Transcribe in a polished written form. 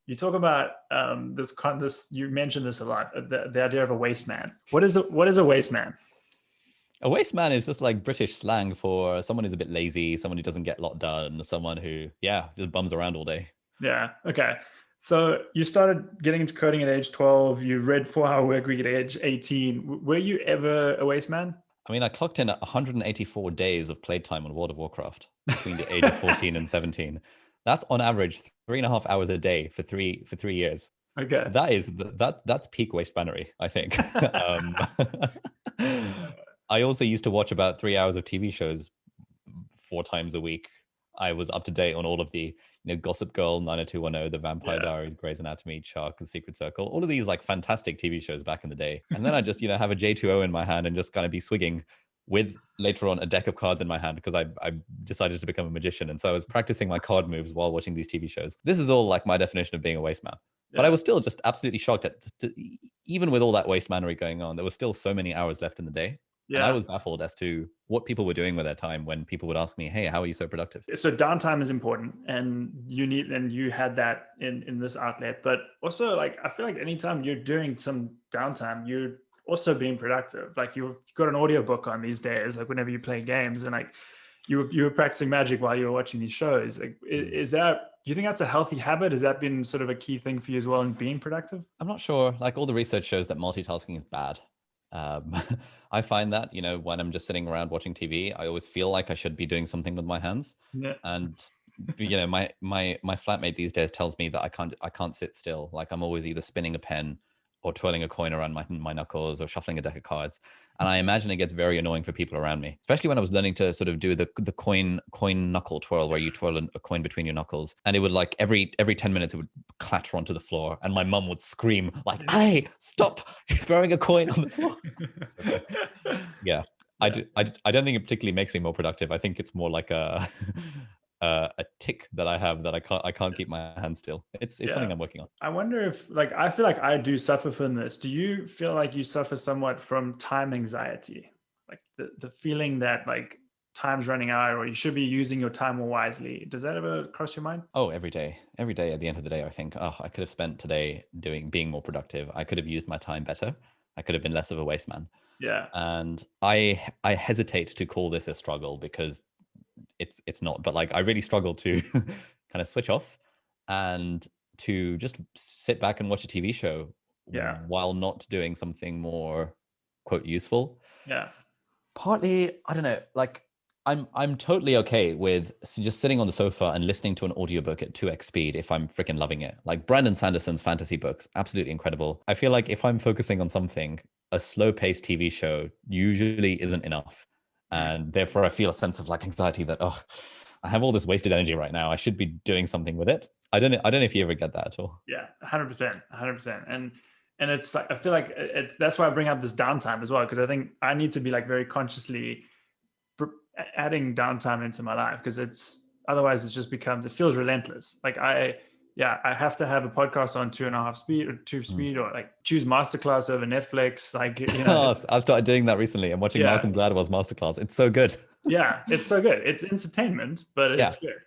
You talk about this. You mentioned this a lot. The idea of a waste man. What is a waste man? A waste man is just like British slang for someone who's a bit lazy, someone who doesn't get a lot done, someone who, yeah, just bums around all day. Yeah. Okay. So you started getting into coding at age 12. You read 4 Hour Workweek at age 18. Were you ever a waste man? I mean, I clocked in at 184 days of playtime on World of Warcraft between the age of 14 and 17. That's on average 3.5 hours a day for 3 years. Okay. That's peak waste mannery, I think. I also used to watch about 3 hours of TV shows 4 times a week. I was up to date on all of the, Gossip Girl, 90210, The Vampire Yeah. Diaries, Grey's Anatomy, Chuck, The Secret Circle, all of these like fantastic TV shows back in the day. And then I just, have a J2O in my hand and just kind of be swigging with later on a deck of cards in my hand because I decided to become a magician. And so I was practicing my card moves while watching these TV shows. This is all like my definition of being a waste man. But I was still just absolutely shocked at even with all that waste mannery going on, there was still so many hours left in the day. And I was baffled as to what people were doing with their time when people would ask me, "Hey, how are you so productive?" So downtime is important, and you had that in this outlet. But also, like, I feel like anytime you're doing some downtime, you're also being productive. Like, you've got an audiobook on these days, like whenever you play games, and like you were practicing magic while you were watching these shows. Like, is that, do you think that's a healthy habit? Has that been sort of a key thing for you as well in being productive? I'm not sure. Like, all the research shows that multitasking is bad. I find that, when I'm just sitting around watching TV, I always feel like I should be doing something with my hands. Yeah. And my flatmate these days tells me that I can't sit still. Like, I'm always either spinning a pen or twirling a coin around my knuckles or shuffling a deck of cards. And I imagine it gets very annoying for people around me, especially when I was learning to sort of do the coin knuckle twirl, where you twirl a coin between your knuckles. And it would, like, every 10 minutes, it would clatter onto the floor. And my mum would scream like, "Hey, stop throwing a coin on the floor." So, yeah. I don't think it particularly makes me more productive. I think it's more like a tick that I have that I can't keep my hands still. It's something I'm working on. I wonder if, like, I feel like I do suffer from this. Do you feel like you suffer somewhat from time anxiety? Like the feeling that like time's running out or you should be using your time more wisely. Does that ever cross your mind? Oh, every day. Every day at the end of the day, I think, oh, I could have spent today being more productive. I could have used my time better. I could have been less of a waste man. Yeah. And I hesitate to call this a struggle because it's not, but like I really struggle to kind of switch off and to just sit back and watch a TV show while not doing something more, quote, useful. Yeah. Partly, I don't know, like I'm totally okay with just sitting on the sofa and listening to an audiobook at 2x speed if I'm freaking loving it. Like Brandon Sanderson's fantasy books, absolutely incredible. I feel like if I'm focusing on something, a slow-paced TV show usually isn't enough. And therefore I feel a sense of like anxiety that, oh, I have all this wasted energy right now. I should be doing something with it. I don't know if you ever get that at all. Yeah, 100%. And it's like, I feel like that's why I bring up this downtime as well, because I think I need to be like very consciously adding downtime into my life, because otherwise it feels relentless. Like I have to have a podcast on 2.5 speed or 2 speed, or like choose masterclass over Netflix. Like, I've started doing that recently. I'm watching Malcolm Gladwell's masterclass. It's so good. Yeah, it's so good. It's entertainment, but it's good.